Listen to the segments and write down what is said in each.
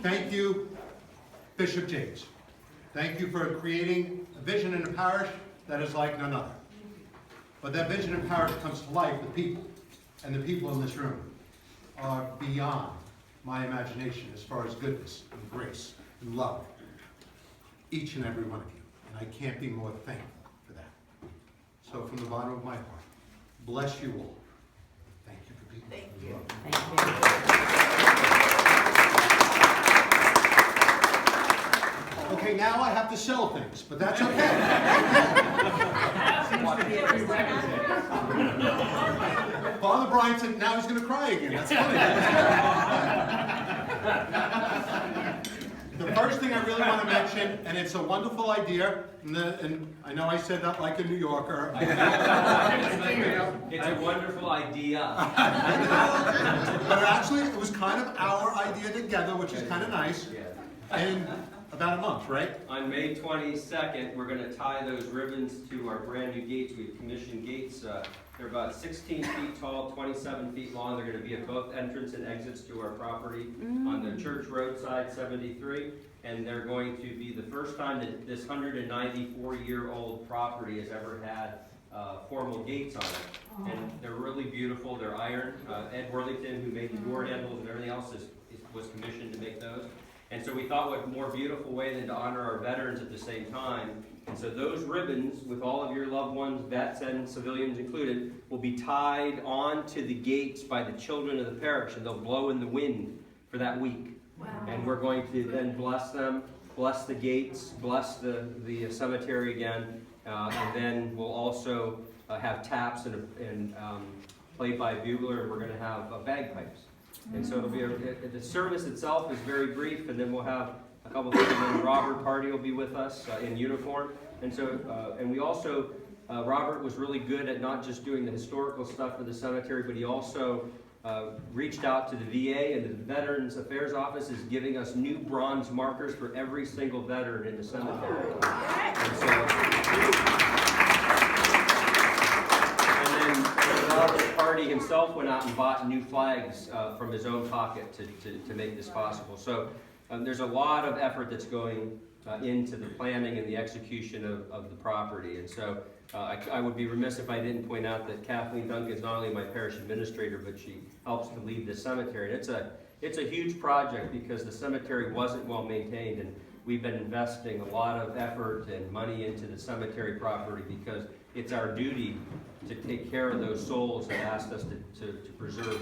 Thank you, Bishop James. Thank you for creating a vision in the parish that is like none other. But that vision in parish comes to life with people, and the people in this room are beyond my imagination as far as goodness and grace and love. Each and every one of you. And I can't be more thankful for that. So from the bottom of my heart, bless you all. Thank you for being here. Thank you. Okay, now I have to sell things, but that's okay. Father Brian said now he's going to cry again. That's funny. The first thing I really want to mention, and it's a wonderful idea, and I know I said that like a New Yorker. It's a wonderful idea. But actually, it was kind of our idea together, which is kind of nice. In about a month, right? On May 22nd, we're going to tie those ribbons to our brand new gates. We've commissioned gates. They're about 16 feet tall, 27 feet long. They're going to be at both entrance and exits to our property on the church roadside 73. And they're going to be the first time that this 194-year-old property has ever had formal gates on it. And they're really beautiful. They're iron. Ed Worthington, who made the door handles and everything else, was commissioned to make those. And so we thought what more beautiful way than to honor our veterans at the same time. And so those ribbons, with all of your loved ones, vets and civilians included, will be tied onto the gates by the children of the parish, and they'll blow in the wind for that week. Wow. And we're going to then bless them, bless the gates, bless the cemetery again, and then we'll also have taps and played by a bugler, and we're going to have bagpipes. And so it'll be the service itself is very brief, and then we'll have a couple of things. And then Robert Party will be with us in uniform, and so and we also Robert was really good at not just doing the historical stuff for the cemetery, but he also reached out to the VA, and the Veterans Affairs Office is giving us new bronze markers for every single veteran in the cemetery. And so, Robert Party himself went out and bought new flags from his own pocket to make this possible. So there's a lot of effort that's going into the planning and the execution of the property. And so I would be remiss if I didn't point out that Kathleen Duncan is not only my parish administrator, but she helps to lead the cemetery. And it's a huge project because the cemetery wasn't well maintained, and we've been investing a lot of effort and money into the cemetery property because it's our duty to take care of those souls that asked us to preserve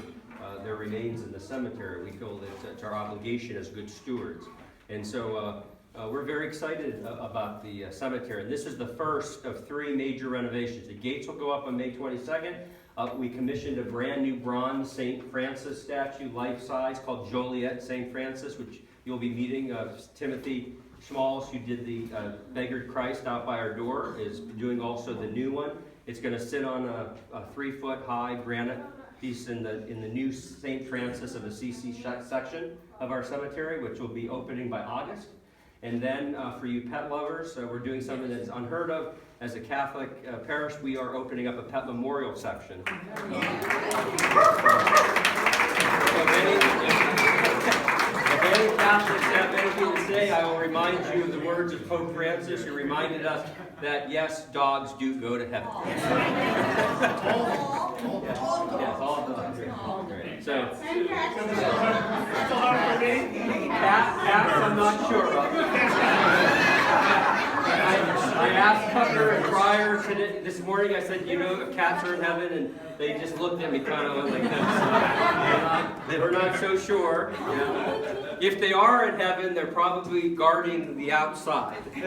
their remains in the cemetery. We feel that it's our obligation as good stewards. And so we're very excited about the cemetery. And this is the first of 3 major renovations. The gates will go up on May 22nd. We commissioned a brand new bronze St. Francis statue, life-size, called Joliet St. Francis, which you'll be meeting. Timothy Smalls, who did the Beggared Christ out by our door, is doing also the new one. It's going to sit on a 3-foot-high granite piece in the new St. Francis of Assisi section of our cemetery, which will be opening by August. And then for you pet lovers, we're doing something that's unheard of. As a Catholic parish, we are opening up a pet memorial section. If any Catholics have anything to say, I will remind you of the words of Pope Francis, who reminded us that, yes, dogs do go to heaven. Yes, all dogs. Great. So, cats, I'm not sure about. I asked Tucker and Pryor this morning, I said, you know if cats are in heaven? And they just looked at me kind of like this. We're not so sure. You know. If they are in heaven, they're probably guarding the outside. I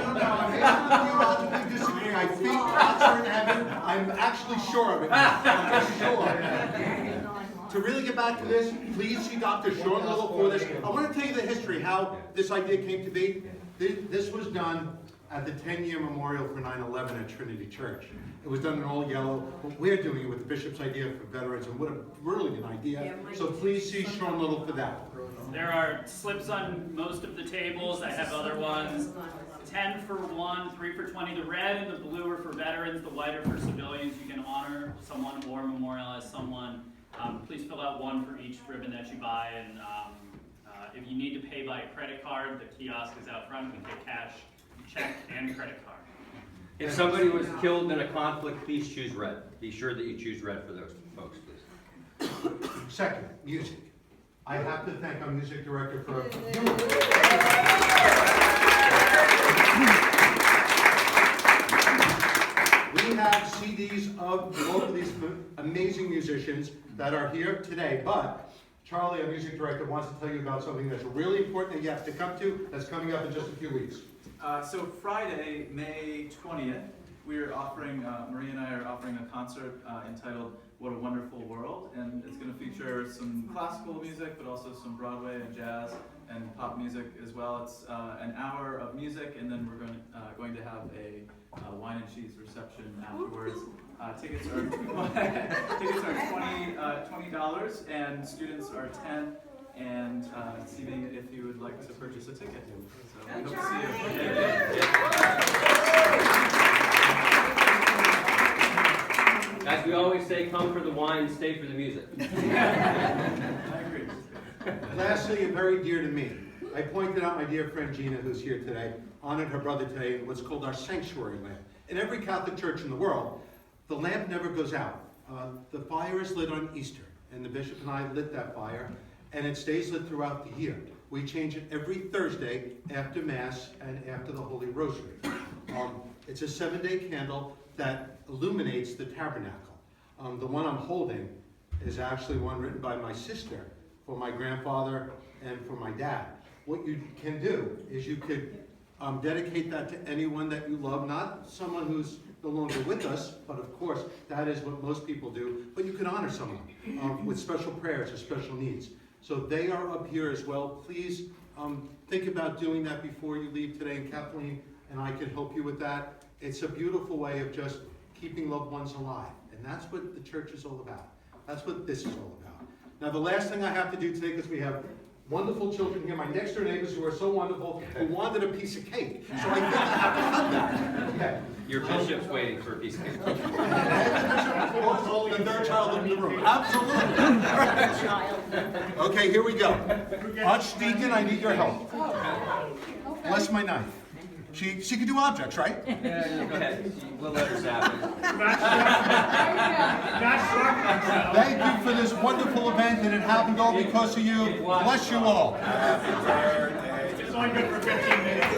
don't know. I'm theologically disagreeing. I think cats are in heaven. I'm actually sure of it. I'm sure. To really get back to this, please see Dr. Sean Little for this. I want to tell you the history, how this idea came to be. This was done at the 10-year memorial for 9/11 at Trinity Church. It was done in all yellow, but we're doing it with the bishop's idea for veterans, and what a brilliant idea. So please see Sean Little for that. There are slips on most of the tables. I have other ones. 10 for 1, 3 for 20. The red and the blue are for veterans. The white are for civilians. You can honor someone or memorialize someone Please fill out one for each ribbon that you buy, and if you need to pay by credit card, the kiosk is out front. We take cash, check, and credit card. If somebody was killed in a conflict, please choose red. Be sure that you choose red for those folks, please. Second, music. I have to thank our music director for We have CDs of both of these amazing musicians that are here today, but Charlie, our music director, wants to tell you about something that's really important that you have to come to, that's coming up in just a few weeks. So Friday, May 20th, we're offering, Maria and I are offering a concert entitled What a Wonderful World, and it's going to feature some classical music, but also some Broadway and jazz and pop music as well. It's an hour of music, and then we're going to have a wine and cheese reception afterwards. Tickets are $20, and students are $10. And seeing if you would like to purchase a ticket. So we hope to see you. As we always say, come for the wine, stay for the music. I agree. Lastly, and very dear to me, I pointed out my dear friend Gina, who's here today, honored her brother today in what's called our sanctuary lamp. In every Catholic church in the world, the lamp never goes out. The fire is lit on Easter, and the bishop and I lit that fire, and it stays lit throughout the year. We change it every Thursday after Mass and after the Holy Rosary. It's a 7-day candle that illuminates the tabernacle. The one I'm holding is actually one written by my sister for my grandfather and for my dad. What you can do is you could dedicate that to anyone that you love, not someone who's no longer with us, but of course that is what most people do, but you can honor someone with special prayers or special needs. So they are up here as well. Please think about doing that before you leave today, and Kathleen and I can help you with that. It's a beautiful way of just keeping loved ones alive, and that's what the church is all about. That's what this is all about. Now the last thing I have to do today, because we have wonderful children here, my next door neighbors who are so wonderful, who wanted a piece of cake. So I think I have to cut that. Okay. Your bishop's waiting for a piece of cake. And the bishop was holding a third child in the room. Absolutely. Okay, here we go. Archdeacon, I need your help. Bless my knife. She can do objects, right? Yeah, go ahead. We'll let her zap it. Thank you for this wonderful event, and it happened all because of you. Bless you all. It's only good for 15 minutes.